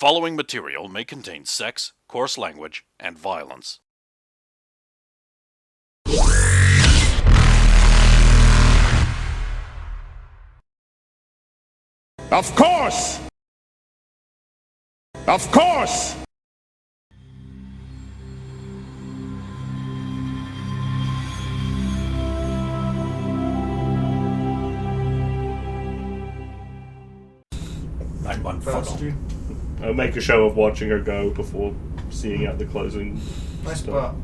following material may contain sex, coarse language, and violence. Of course! Of course! I'll make a show of watching her go before seeing out the closing Nice stuff. spot.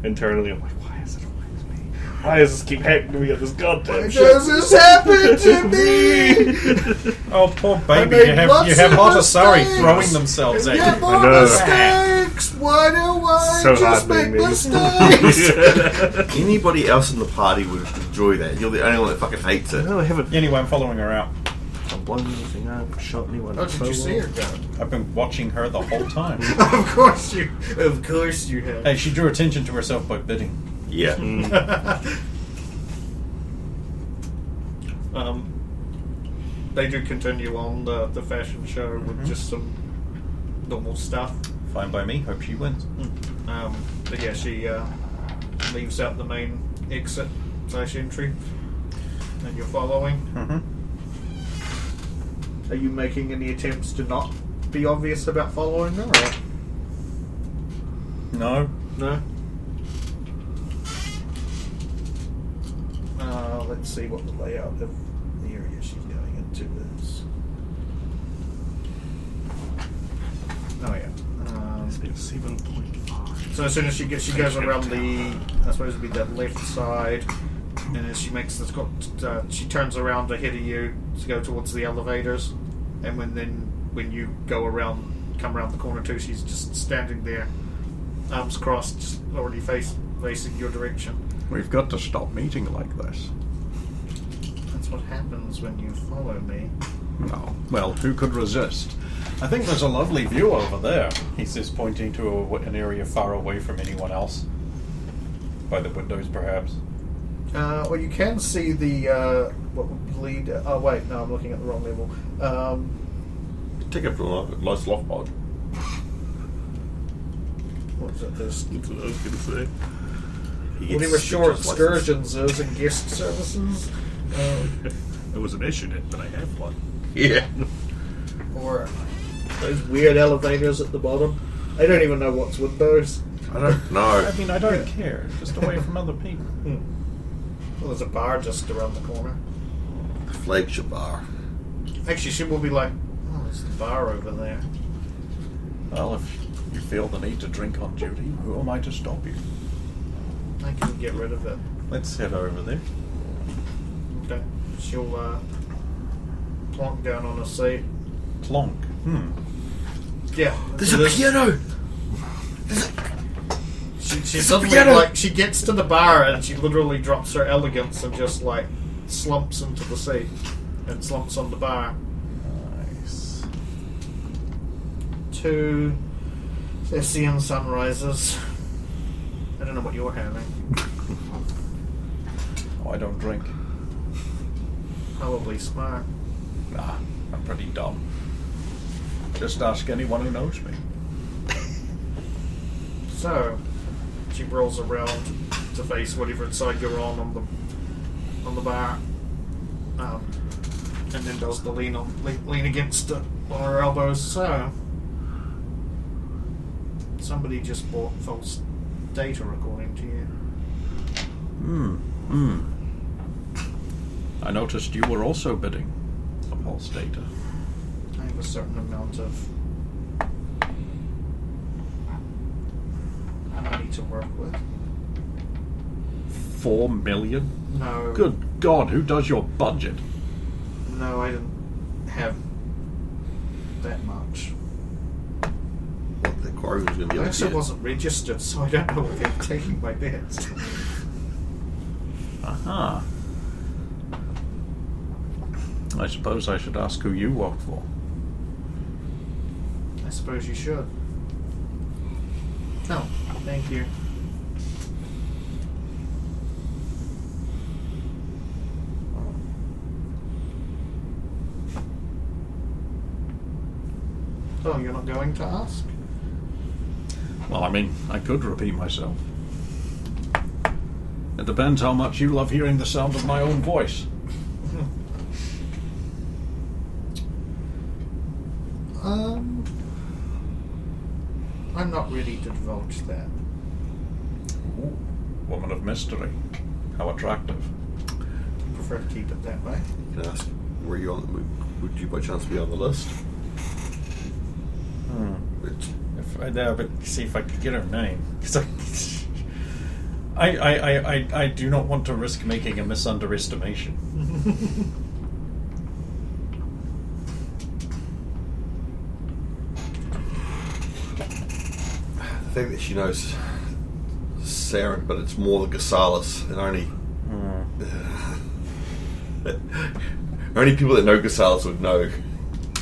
Internally, I'm like, why is it always me? Why does this keep happening to me at this goddamn Why shit? does this happen to me? Oh, poor baby. made You have lots of Montessori mistakes. throwing themselves at Yeah, you. more know. mistakes. Why do I So just hard make being me. mistakes? Anybody else in the party would enjoy that. You're the only one that fucking hates it. No, I haven't. Anyway, I'm following her out. I've blown anything up, shot anyone. Oh, did you see her go? I've been watching her the whole time. Of course you have. Hey, she drew attention to herself by bidding. Yeah. They do continue on the fashion show with just some normal stuff. Fine by me. Hope she wins. But yeah, she leaves out the main exit / entry, and you're following. Mm-hmm. Are you making any attempts to not be obvious about following her? Or? No. No. Let's see what the layout of the area she's going into is. Oh yeah. It's been 7.5. So as soon as she goes around the, I suppose it'd be that left side, and as she makes this, she turns around ahead of you to go towards the elevators, and when you come around the corner too, she's just standing there, arms crossed, just already facing your direction. We've got to stop meeting like this. That's what happens when you follow me. No. Well, who could resist? I think there's a lovely view over there. He says, pointing to an area far away from anyone else. By the windows, perhaps. Well, you can see the what would lead. Oh wait, no, I'm looking at the wrong level. Take it from a nice loft pod. What is it? There's That's what I was going to say. whatever shore excursions is and guest services, I wasn't issued it, but I have one. Yeah. or those weird elevators at the bottom. I don't even know what's with those. I don't know. I mean, I don't care. Just away from other people. Well, there's a bar just around the corner. Flagship bar. Actually, she will be like, oh, there's the bar over there. Well, if you feel the need to drink on duty, who am I to stop you? I can get rid of it. Let's head over there. Okay. She'll plonk down on a seat. Plonk. Yeah. There's a piano! She suddenly, she gets to the bar and she literally drops her elegance and just, slumps into the seat and slumps on the bar. Nice. 2 Essien sunrises. I don't know what you're having. Oh, I don't drink. Probably smart. Nah, I'm pretty dumb. Just ask anyone who knows me. So, she rolls around to face whatever side you're on the bar, and then does the lean against it on her elbows. So, somebody just bought false data, according to you. I noticed you were also bidding a false data. I have a certain amount of money to work with. 4 million? No. Good God, who does your budget? No, I didn't have that much. What the quarry was going to be I able also to get. wasn't registered, so I don't know what they're taking my bets. Aha. I suppose I should ask who you work for. I suppose you should. No, thank you. Oh, you're not going to ask? Well, I mean, I could repeat myself. It depends how much you love hearing the sound of my own voice. I'm not ready to divulge that. Ooh, woman of mystery. How attractive. I prefer to keep it that way. Can I ask, were you on? Would you by chance be on the list? But see if I could get her name. 'Cause I do not want to risk making a misunderestimation. I think that she knows Saren, but it's more the Gasalis, and only people that know Gasalis would know.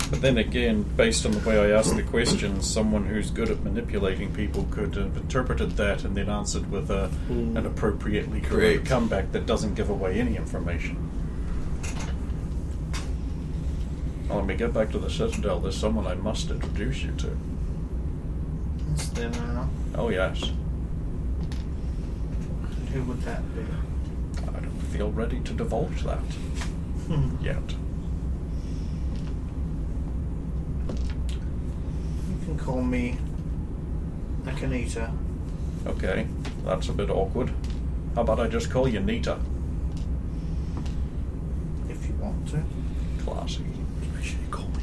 But then again, based on the way I asked the questions, someone who's good at manipulating people could have interpreted that and then answered with an appropriately correct comeback that doesn't give away any information. Well, when we get back to the Citadel, there's someone I must introduce you to. Is there now? Oh, yes. And who would that be? I don't feel ready to divulge that yet. You can call me Akanita. Okay, that's a bit awkward. How about I just call you Nita? If you want to. Classy. Make sure you call me.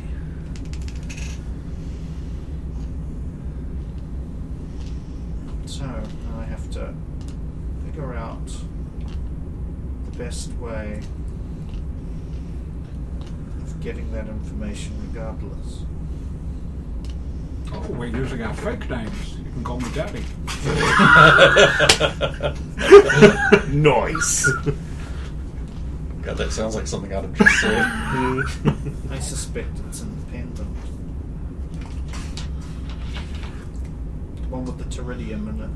So, now I have to figure out the best way of getting that information regardless. Oh, we're using our fake names. You can call me Daddy. Nice. God, that sounds like something I'd have just said. I suspect it's independent. The one with the pteridium in it.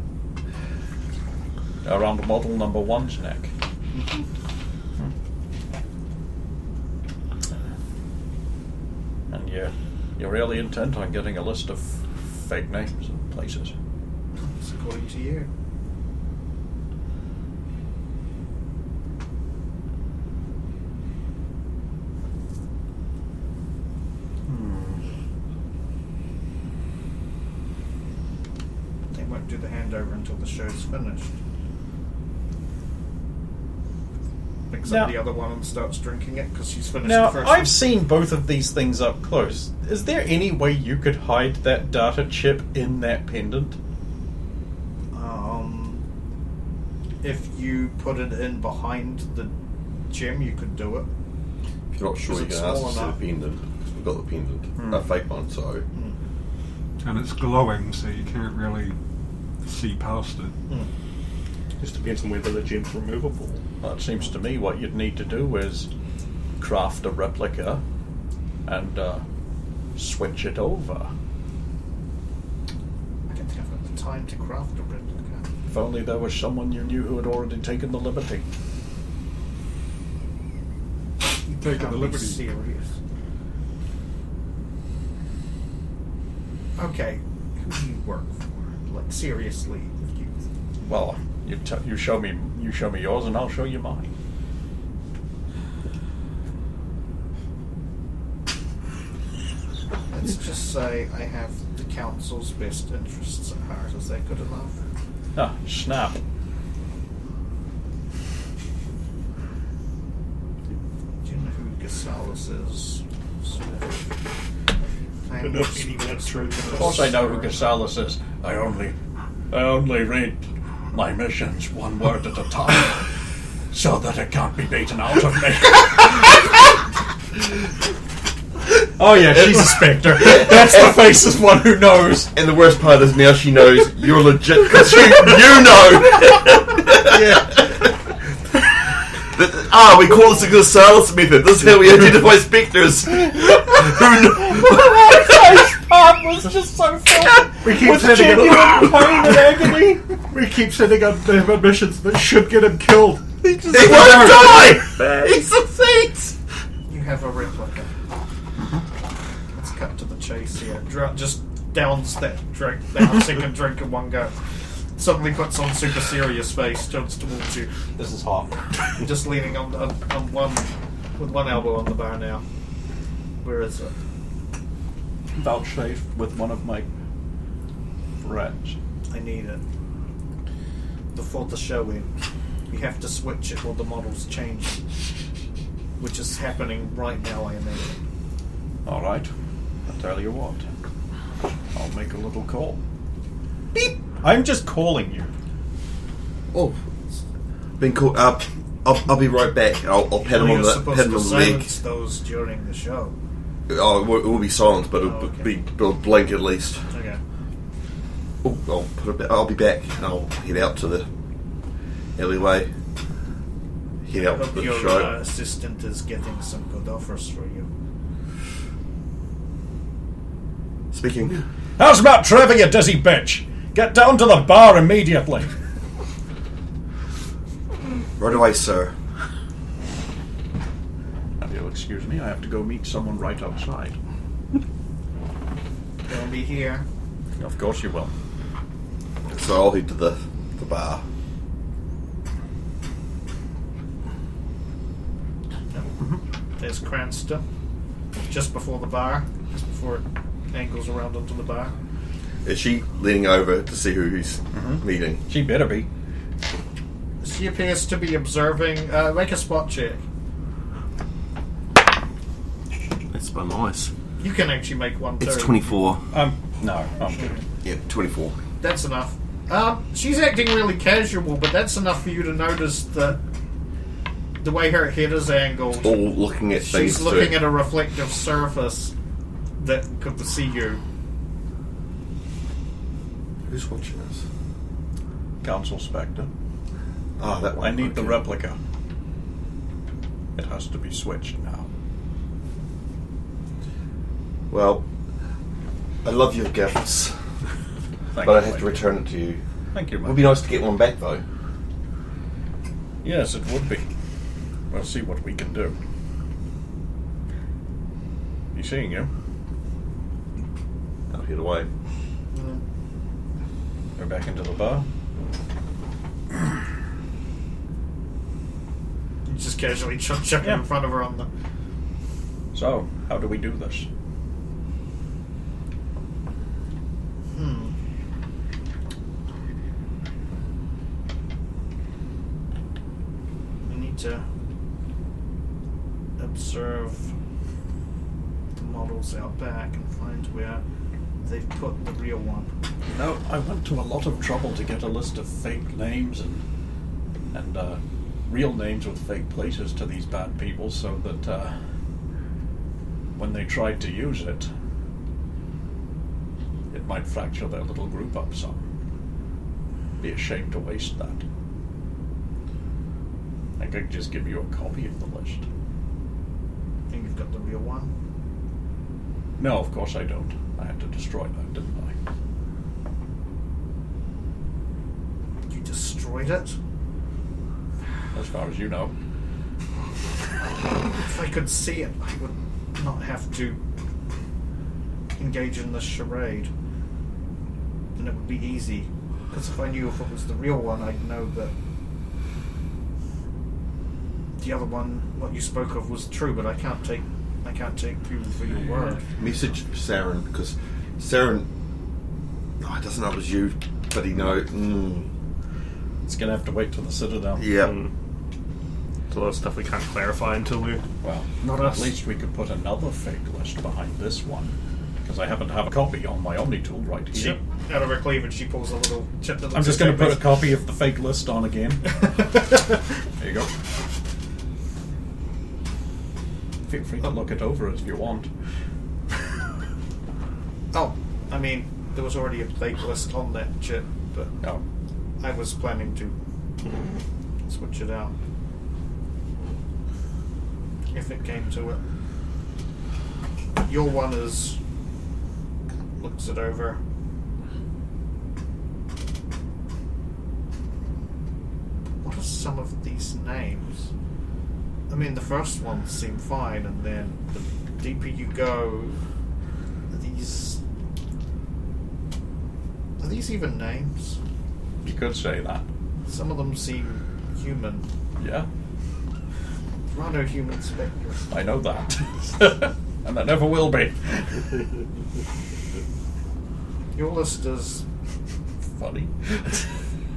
Around model number 1's neck. And you're really intent on getting a list of fake names and places. It's according to you. They won't do the handover until the show's finished. Picks up Now- the other one and starts drinking it because she's finished Now, the first I've one. seen both of these things up close. Is there any way you could hide that data chip in that pendant? If you put it in behind the gem, you could do it. If you're not sure, Is you it can ask small to see the enough? pendant. Because we've got the pendant. A fake one, so. And it's glowing, so you can't really see past it. Just depends on whether the gem's removable. Well, it seems to me what you'd need to do is craft a replica and switch it over. I don't think I've got the time to craft a replica. If only there was someone you knew who had already taken the liberty. You take Can't the be liberty. serious. Okay, who do you work for? Like seriously, if you. Well, you show me yours, and I'll show you mine. Let's just say I have the council's best interests at heart. Is that good enough? Ah, snap. Do you know who Gasalis is? Sort of I don't know if any of that's true. Of course I know who Gasalis is. I only read my missions one word at a time, so that it can't be beaten out of me. Oh yeah, she's a spectre. That's the faceless one who knows. And the worst part is now she knows you're legit because you know. We call this the Gasalis method. This is how we identify spectres. Part was just so filled We keep with sending genuine pain and agony. We keep sending out missions that should get him killed. He won't die! He succeeds! You have a replica. Let's cut to the chase here. Just downs that drink, that second drink in one go. Suddenly puts on super serious face, turns towards you. This is hot. Just leaning on one with one elbow on the bar now. Where is it? Vouchsafe with one of my friends. I need it. Before the show ends. We have to switch it or the models change. Which is happening right now, I imagine. All right. I'll tell you what. I'll make a little call. Beep! I'm just calling you. Oh, been called up. I'll be right back. I'll pat him on the leg. Silence those during the show. Oh, it will be silent, but it'll okay. be a blink at least. Okay. Oh, I'll be back. I'll head out to the alleyway. Head I out to hope the your show. assistant is getting some good offers for you. Speaking. How's about Trevor, you dizzy bitch? Get down to the bar immediately. Right away, sir. If you'll excuse me, I have to go meet someone right outside. They'll be here. Of course you will. So I'll head to the bar. There's Cranston. Just before the bar. Just before it angles around onto the bar. Is she leaning over to see who he's meeting? She better be. She appears to be observing. Make a spot check. That's by nice. You can actually make one too. It's 24. No, I'm good. Yeah, 24. That's enough. She's acting really casual, but that's enough for you to notice that the way her head is angled. All looking at things. She's looking at a reflective surface that could see you. Who's watching us? Council Spectre. Ah, that one. I need the okay. replica. It has to be switched now. Well, I love your gifts, Thank but I you, have to mate. return it to you. Thank you, It mate. would be nice to get one back, though. Yes, it would be. We'll see what we can do. You seeing you? I'll head away. Go back into the bar. You just casually chucking Yeah. in front of her on the. So, how do we do this? We need to observe the models out back and find where they've put the real one. No, I went to a lot of trouble to get a list of fake names and real names with fake places to these bad people, so that when they tried to use it, it might fracture their little group up some. Be a shame to waste that. I could just give you a copy of the list. Think you've got the real one? No, of course I don't. I had to destroy that, didn't I? You destroyed it? As far as you know. If I could see it, I would not have to engage in this charade. And it would be easy. Because if I knew if it was the real one, I'd know that the other one, what you spoke of, was true, but I can't take people for your word. Message Saren, because Saren, he doesn't know it was you, but he knows. It's going to have to wait till the Citadel. Yeah. There's a lot of stuff we can't clarify until we. Well, Not at us. least we could put another fake list behind this one. Because I happen to have a copy on my Omni tool right here. Out of her cleavage, she pulls a little chip that looks I'm just like going to put a copy of the fake list on again. There you go. Feel free to look it over if you want. Oh, I mean, there was already a fake list on that chip, but Oh, I was planning to switch it out. If it came to it. Your one is... looks it over. What are some of these names? I mean, the first ones seem fine, and then the deeper you go, the these... Are these even names? You could say that. Some of them seem human. Yeah, Rather human spectre. I know that. And that never will be. Your list is Funny.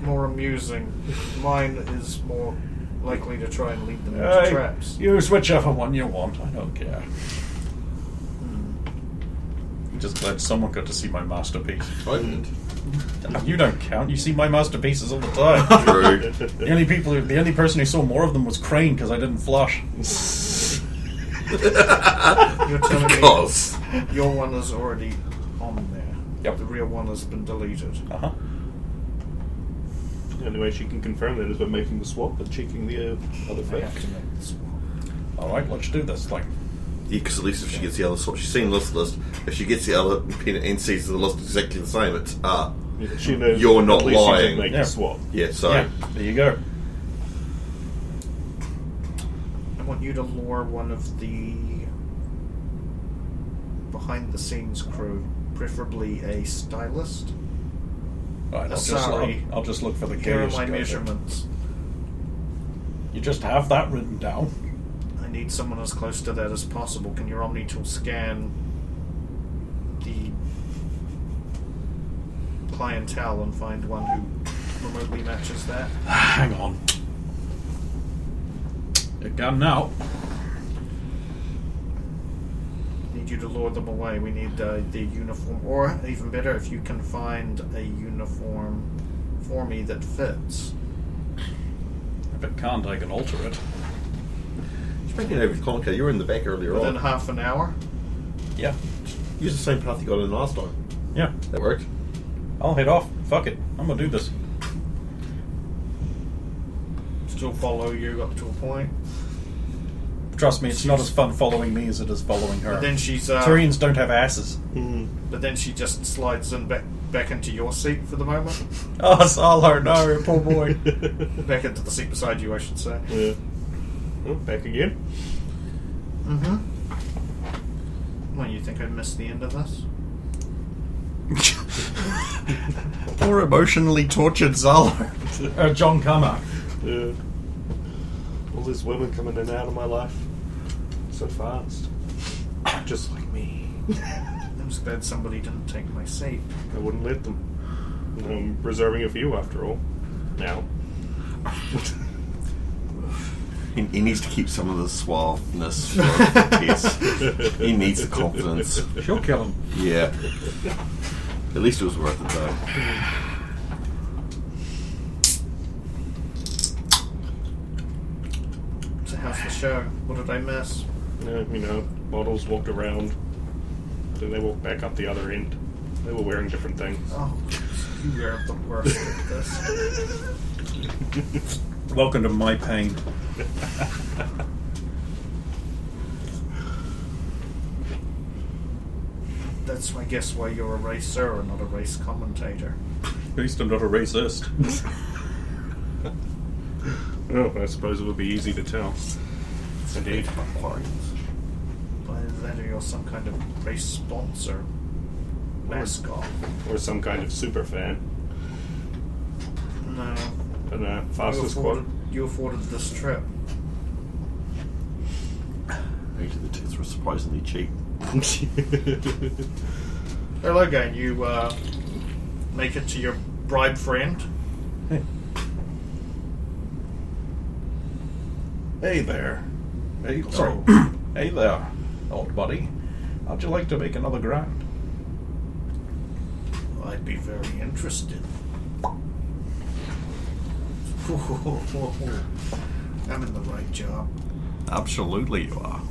more amusing. Mine is more likely to try and lead them into Hey, traps. use whichever one you want, I don't care. I'm just glad someone got to see my masterpiece. I didn't. You don't count. You see my masterpieces all the time. True. The only person who saw more of them was Crane because I didn't flush. You're telling Because. me your one is already on there. Yep. The real one has been deleted. Uh huh. The only way she can confirm that is by making the swap and checking the other I have fact. to make this one. All right, let's do this thing. Yeah, because at least if she gets the other swap, she's seen this list. If she gets the other and sees the list exactly the same, it's She knows You're not at least she lying. did make Yeah. the swap. yeah. So Yeah, there you go. I want you to lure one of the behind-the-scenes crew, preferably a stylist. All right, Sorry. I'll just look for the Here are gayest my guy. measurements. You just have that written down. I need someone as close to that as possible. Can your Omni tool scan the clientele and find one who remotely matches that? Hang on. It can now. Need you to lure them away. We need the uniform, or even better, if you can find a uniform for me that fits. If it can't, I can alter it. she's making it over to Conker. You were in the back earlier Within on. half an hour. Yeah. Use the same path you got in last time. Yeah. That worked. I'll head off. Fuck it. I'm gonna do this. Still follow you up to a point. Trust me, it's not as fun following me as it is following her. But then she's Turians don't have asses. but then she just slides in back into your seat for the moment. Oh, Salar, no, poor boy. Back into the seat beside you, I should say. Yeah. Oh, back again. Mm-hmm. Well, you think I missed the end of this? Poor emotionally tortured Salar. John Carmack. Yeah. All these women coming in and out of my life so fast. Just like me. I'm just glad somebody didn't take my seat. I wouldn't let them. I'm reserving it for you after all. Now. He needs to keep some of the suaveness for Tess. He needs the confidence. She'll kill him. Yeah. At least it was worth it though. So how's the show? What did I miss? Models walked around. Then they walked back up the other end. They were wearing different things. Oh, you are the worst at this. Welcome to my pain. That's, I guess, why you're a racer and not a race commentator. At least I'm not a racist. Oh, I suppose it would be easy to tell. Indeed. By that, you're some kind of race sponsor, mascot. Or some kind of super fan. No. And You fastest afforded, squad. you afforded this trip. Actually, the tickets were surprisingly cheap. Hello again. You make it to your bride friend. Hey there. Hey, sorry. Hey there, old buddy. How'd you like to make another grind? I'd be very interested. I'm in the right job. Absolutely you are.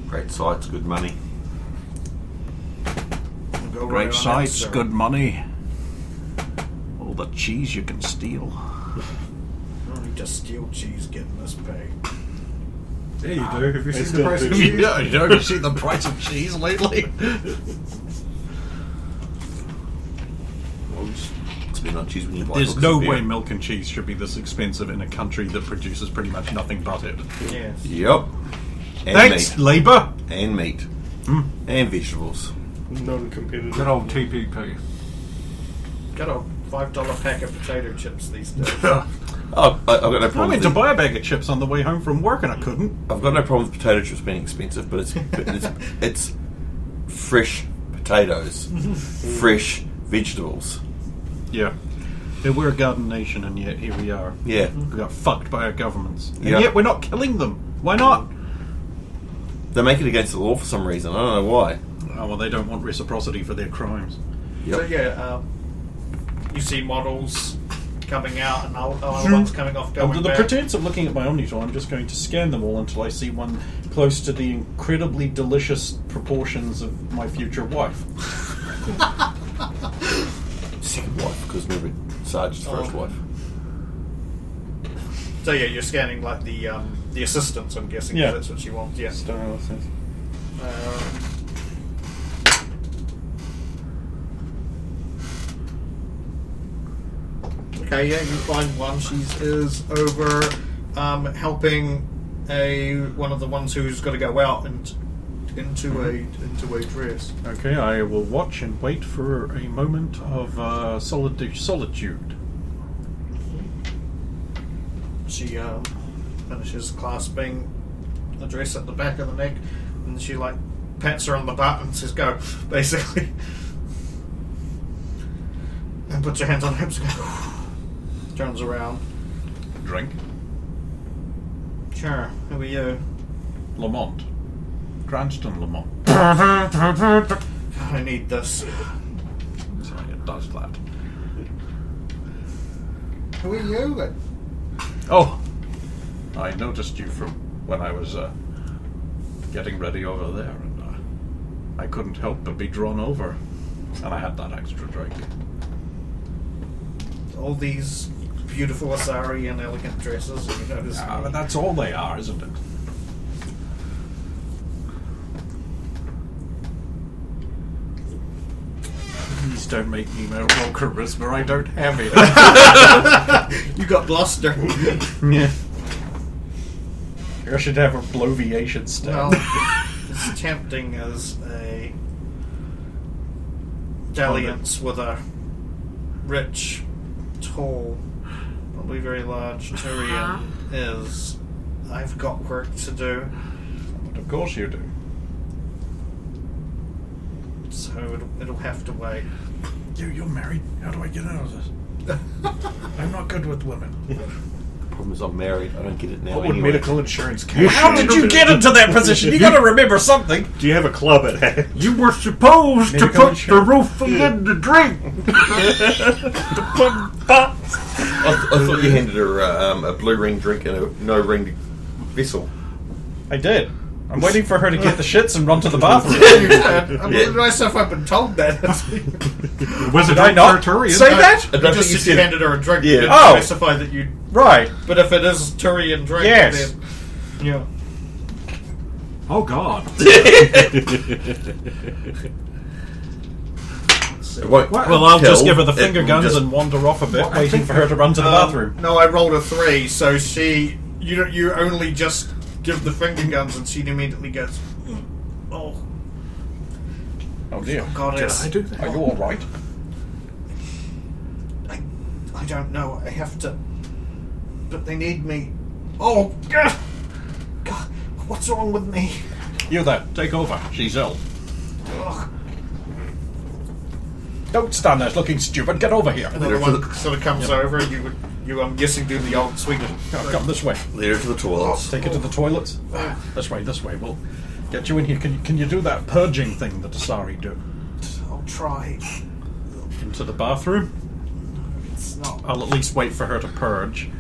Great sights, good money. Go right Great on sights, in, sir. good money. All the cheese you can steal. I don't need to steal cheese getting this pay. Yeah, you do. Have you It's seen the price still of do. cheese? Yeah, you know, you see the price of cheese lately? Well, just spend on cheese when you buy There's books no of beer. way milk and cheese should be this expensive in a country that produces pretty much nothing but it. Yes. Yep. And Thanks, meat. Labour! And meat. And vegetables. Non-competitive. Good old TPP. Get a $5 pack of potato chips these days. Oh, I've got no I problem. went With to buy a bag of chips on the way home from work and I couldn't. I've got no problem with potato chips being expensive, but it's fresh potatoes, fresh vegetables. Yeah. We're a garden nation and yet here we are. Yeah. We got fucked by our governments. And Yeah. yet we're not killing them. Why not? They make it against the law for some reason. I don't know why. Oh, well, they don't want reciprocity for their crimes. Yep. So yeah, you see models coming out and other ones coming off, going Under the back. pretense of looking at my Omnitool, I'm just going to scan them all until I see one close to the incredibly delicious proportions of my future wife. Second wife, because remember, Sarge's first wife. So yeah, you're scanning like the assistants, I'm guessing. 'Cause Yeah. that's what you want. Yeah. Okay, yeah, you find one. She is over helping one of the ones who's got to go out and into a dress. Okay, I will watch and wait for a moment of solitude. She finishes clasping the dress at the back of the neck, and she like pats her on the butt and says, "Go," basically, and puts her hands on her hips and goes, turns around. Drink. Sure, who are you? Lamont. Cranston Lamont. I need this. So it does that. Who are you? Oh, I noticed you from when I was getting ready over there, and I couldn't help but be drawn over, and I had that extra drink. All these beautiful Asari and elegant dresses, and you notice Ah, me. but that's all they are, isn't it? Please don't make me roll charisma. I don't have it. You got bluster. Yeah. I should have a bloviation Well, stat. it's tempting as a dalliance with a rich, tall, probably very large Tyrian is. I've got work to do, But of course you do. so it'll have to wait. You're married. How do I get out of this? I'm not good with women. The problem is I'm married. I don't get it now. What would anyway. medical insurance cover? How did you get into that position? You got to remember something. Do you have a club at hand? You were supposed to Medical put the roofie in the drink. I thought you handed her a blue ring drink and a no ring vessel. I did. I'm waiting for her to get the shits and run to the bathroom. Yeah. Myself, I've been told that. Was it Did I not Arturian? say that? I You don't just think you said you said handed her a drink. Yeah. You didn't Oh. specify that you. Right. But if it is Tyrian drink, Yes. then yeah. Oh God! It won't Well, I'll just tell. give her the It finger will guns just- and wander off a bit, waiting for her to run to the bathroom. No, I rolled a 3, so you only just give the finger guns, and she immediately goes, "Oh, Oh dear. goddess, I do that? Are you all right? I don't know. I have to, but they need me. Oh, God, what's wrong with me? You there. Take over. She's ill. Ugh. Don't stand there looking stupid. Get over here. Another one sort of comes over. You, I'm guessing, do the old Swedish. Oh, come this way. Lead her to the toilets. Take it to the toilets. This way. We'll get you in here. Can you do that purging thing that Asari do? I'll try. Into the bathroom? It's not I'll at least wait for her to purge.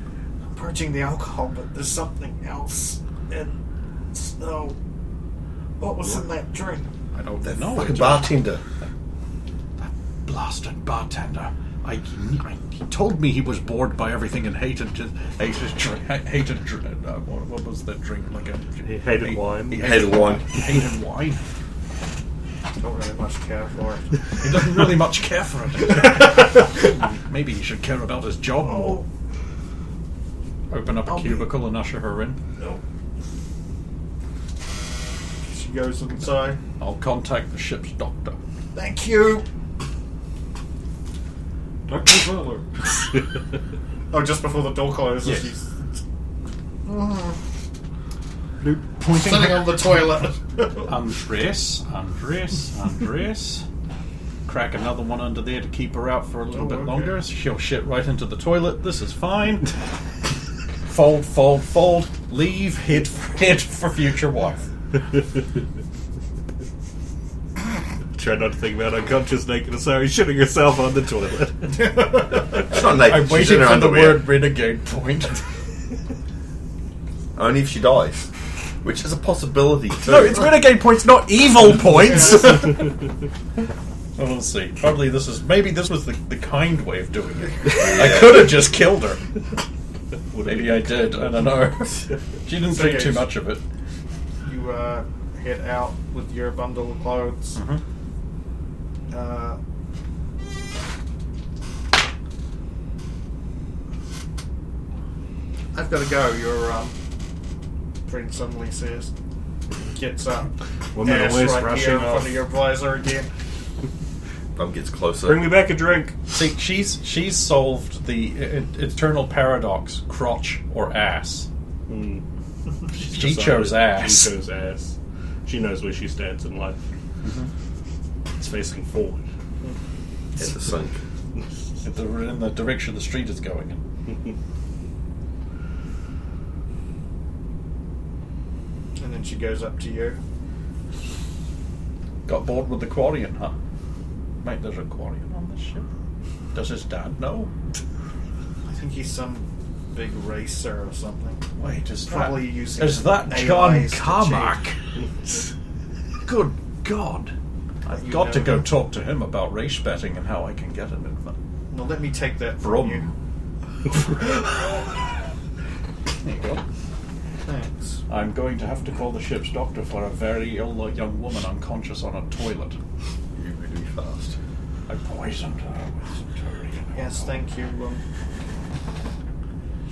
purging the alcohol, but there's something else. And so, what was in that drink? I don't That know. fucking It's bartender. that blasted bartender. He told me he was bored by everything and hated what was that drink like a He hated wine. He hated wine. He hated wine. Don't really much care for it. He doesn't really much care for it. Maybe he should care about his job more. Open up a cubicle and usher her in. No. She goes inside. I'll contact the ship's doctor. Thank you. Dr. Zeller. Oh, just before the door closes, Yes. she's Pointing sitting on the toilet. Andres. Crack another one under there to keep her out for a little Oh, bit okay. longer. She'll shit right into the toilet. This is fine. Fold. Leave. Head for future wife. Try not to think about unconscious naked Asari shitting herself on the toilet. She's not naked. I'm She's waiting in her for the underwear. word renegade point. Only if she dies, which is a possibility too. No, it's renegade points, not evil points. Well, we'll see. Probably this was the kind way of doing it. I could have just killed her. Maybe I did. I don't know. She didn't So think yes. too much of it. You head out with your bundle of clothes. I've got to go. Your friend suddenly says, gets up. Woman Ass always right rushing here in front off. of your visor again. Bum gets closer. Bring me back a drink. See, she's solved the eternal paradox: crotch or ass. She chose ass. She chose ass. She knows where she stands in life. It's facing forward. At the sink. In the direction the street is going in. And then she goes up to you. Got bored with the Quarian, huh? Mate, there's a Quarian on this ship. Does his dad know? I think he's some big racer or something. Wait, is Probably that, using is that John AIs to Carmack? Good God. I've You got to know go him. talk to him about race betting and how I can get an infant. Well, let me take that from you. There you go. Thanks. I'm going to have to call the ship's doctor for a very ill young woman unconscious on a toilet. You really fast. I poisoned her with some Turian. Yes, thank you.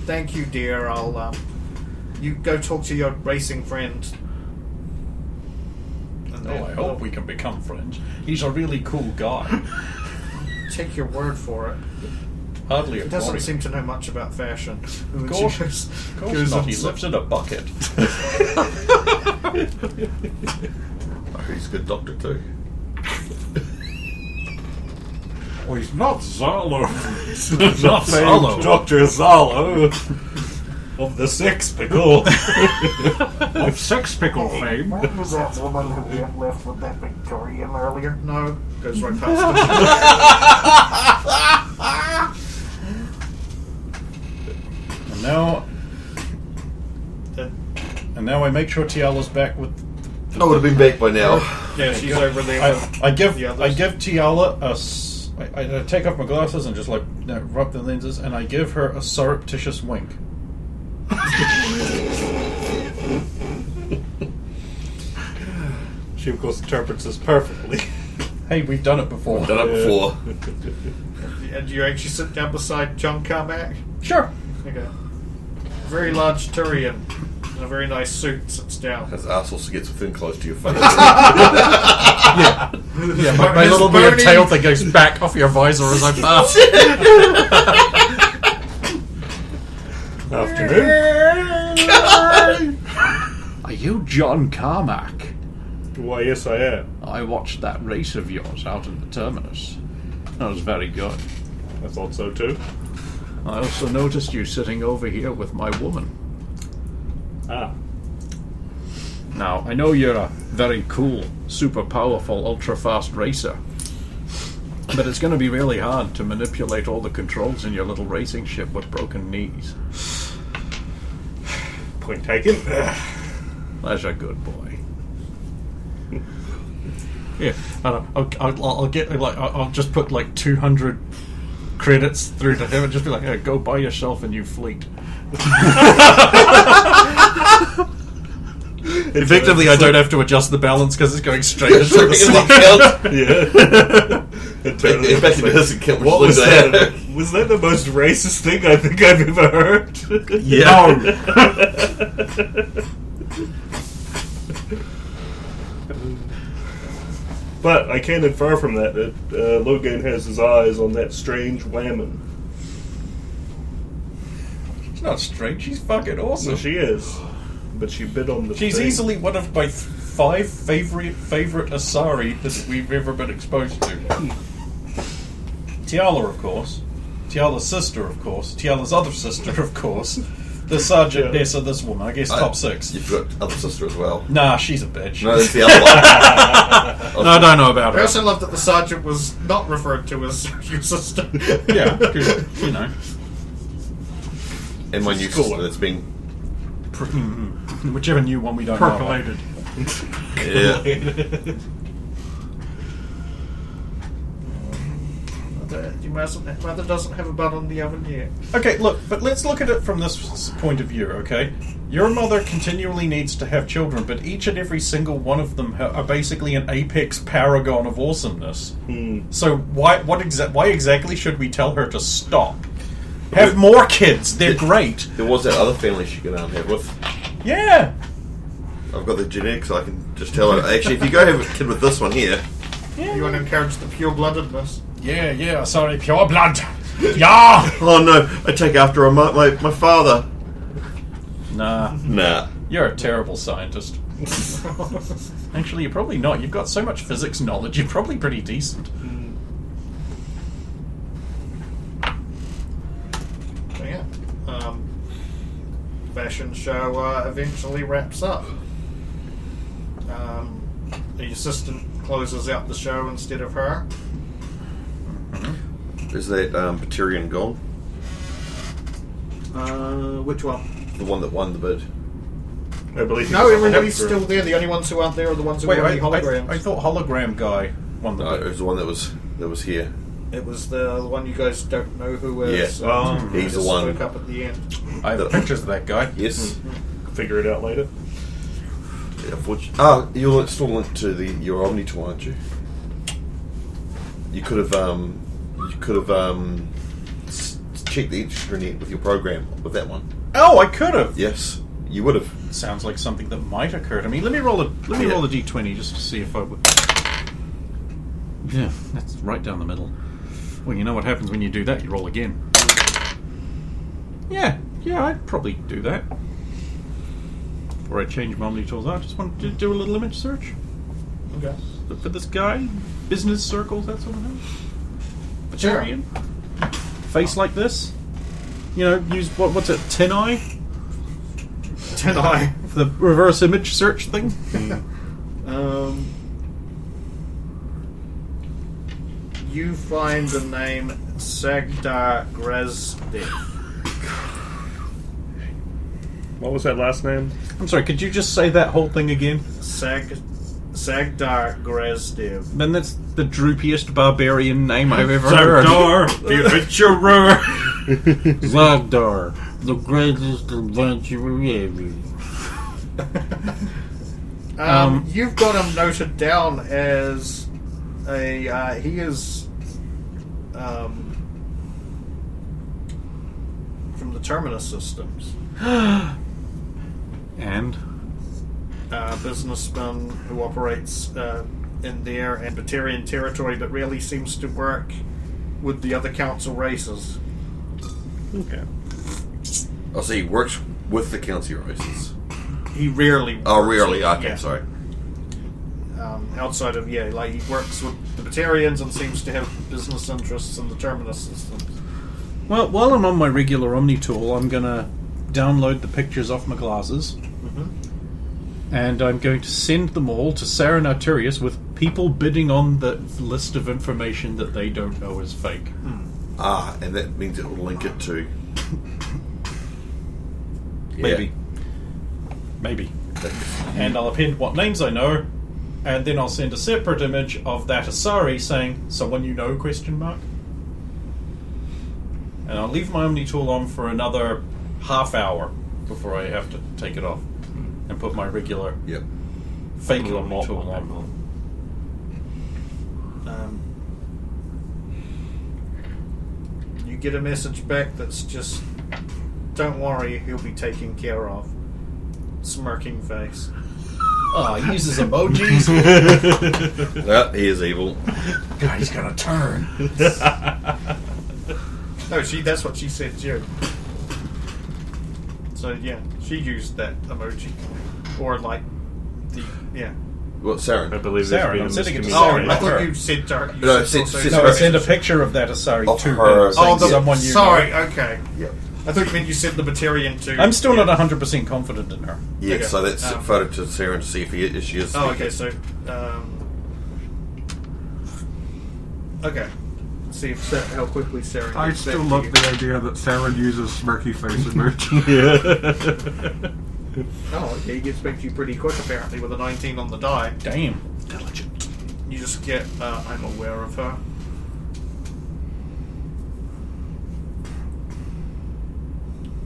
Thank you, dear. I'll you go talk to your racing friend. And Oh, I hope we can become friends. He's a really cool guy. take your word for it. Hardly a He doesn't Quarian. seem to know much about fashion. Of course not. He lives in a bucket. Oh, he's a good doctor too. Well, he's not Zalo. He's not Zalo. Dr. Zalo of the Six Pickle. Of Sex Pickle fame. What was that woman who left with that Victorian earlier? No, goes right past him. And now I make sure Tiala's back with. I would have been back by now. Yeah, she's over there. with I give the others. Tiala I take off my glasses and just rub the lenses, and I give her a surreptitious wink. She, of course, interprets this perfectly. Hey, we've done it before. Done it before. And you actually sit down beside John Carmack? Sure. Okay. Very large Turian in a very nice suit sits down. His ass also gets within close to your face. Yeah, my His little weird bony- tail thing goes back off your visor as I pass. Afternoon. Are you John Carmack? Why, yes, I am. I watched that race of yours out in the terminus. That was very good. I thought so too. I also noticed you sitting over here with my woman. Ah. Now, I know you're a very cool, super powerful, ultra fast racer. But it's going to be really hard to manipulate all the controls in your little racing ship with broken knees. Point taken. That's a good boy. Yeah, I'll get I'll just put 200 credits through to him and just be like, hey, go buy yourself a new fleet. Effectively, I don't have to adjust the balance because it's going straight into the slot. Yeah. It basically doesn't count. What was that? Was that the most racist thing I think I've ever heard? Yeah. But I can infer from that Logan has his eyes on that strange whammon. She's not strange. She's fucking awesome. So she is. But she bit on the She's thing. easily one of my 5 favorite Asari that we've ever been exposed to. Tiala, of course. Tiala's sister, of course. Tiala's other sister, of course. The sergeantess of this woman. I guess top 6. You've got other sister as well. Nah, she's a bitch. No, that's the other one. No, I don't know about I her. also love that the sergeant was not referred to as your sister. Yeah, 'cause, you know. And my new School. sister that's been... Whichever new one we don't know about. Percolated. Yeah. Your mother doesn't have a bun on the oven yet. Okay, look, but let's look at it from this point of view, okay? Your mother continually needs to have children, but each and every single one of them are basically an apex paragon of awesomeness. So why exactly should we tell her to stop? Have more kids, they're great. There was that other family she could have with. Yeah. I've got the genetics, I can just tell her. Actually, if you go have a kid with this one here... You want to encourage the pure-bloodedness. Yeah, sorry, pure blood. Yeah! Oh no, I take after my father. Nah, Nah. you're a terrible scientist. Actually, you're probably not. You've got so much physics knowledge, you're probably pretty decent. So yeah, fashion show eventually wraps up. The assistant closes out the show instead of her. Is that Baturian gone? Which one? The one that won the bid. I believe he No, was a everybody's hologram. still there. The only ones who aren't there are the ones who Wait, are I the holograms. thought hologram guy won the No, it bid. was the one that was here. It was the one you guys don't know who is. Yeah. He's the just one. spoke up at the end. I have pictures of that guy. Yes. Figure it out later. Yeah, you're still linked to your Omni tool, aren't you? You could have checked the intranet with your program with that one. Oh, I could have. Yes, you would have. Sounds like something that might occur to me. Let me roll a d20 just to see if I would. Yeah, that's right down the middle. Well, you know what happens when you do that? You roll again. Yeah, I'd probably do that. Before I change my Omni tools, I just wanted to do a little image search. Okay. For this guy, business circles, that sort of thing. Sure. Batarian. Face like this. You know, use what's it? 10i? 10i. The reverse image search thing. You find the name Sagdar Grezdev. What was that last name? I'm sorry, could you just say that whole thing again? Sagdar Grezdev. Then that's the droopiest barbarian name I've ever heard. Zagdar, the adventurer. Zagdar, the greatest adventurer ever. You've got him noted down as he is from the Terminus Systems. And? Businessman who operates in their and Batarian territory, but really seems to work with the other council races. Okay. Oh, so he works with the council races. He rarely works. Oh, really? Okay, Yeah. sorry. Outside of, like he works with the Batarians and seems to have business interests in the Terminus Systems. Well, while I'm on my regular Omni tool, I'm going to download the pictures off my glasses. And I'm going to send them all to Sarah Naturius with people bidding on the list of information that they don't know is fake. Ah, and that means it will link it to... Maybe. And I'll append what names I know, and then I'll send a separate image of that Asari saying, "Someone you know?" ? And I'll leave my Omni tool on for another half hour before I have to take it off and put my regular Yep. fake Omni tool on. You get a message back that's just, "Don't worry, he'll be taken care of." Smirking face. Oh, he uses emojis. That he is evil. God, he's gonna turn. No, that's what she said too. So yeah, she used that emoji, or like yeah. What, Saren? I believe Sarah, there's I'm been a sending it to Oh, Sarah. I thought you said her. You No, said send No, I Sarah. send a picture of that Asari Of to her. her. saying Oh, someone you sorry. know. Okay. Yep. I thought you meant you said the Batarian too. I'm still not 100% confident in her. Yeah, Okay. so that's a photo to Saren to see if she is. Oh, okay. So, okay. See if how quickly Sarah. I gets still back love to you. the idea that Saren uses smirky face emoji. Oh, okay. He gets back to you pretty quick apparently with a 19 on the die. Damn. Intelligent. You just get. I'm aware of her.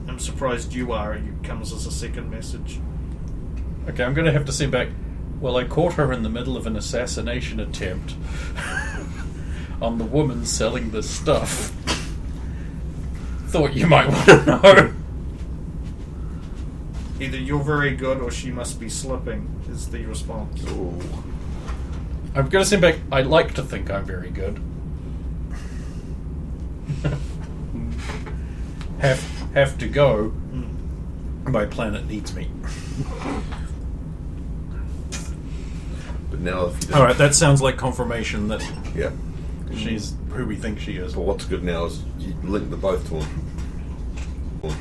I'm surprised you are. It comes as a second message. Okay, I'm going to have to send back. Well, I caught her in the middle of an assassination attempt on the woman selling the stuff. Thought you might want to know. Either you're very good or she must be slipping, is the response. Ooh. I'm going to send back. I like to think I'm very good. have to go. My planet needs me. But now, if you don't, All right, that sounds like confirmation that yeah. she's who we think she is. But what's good now is you link the both to him.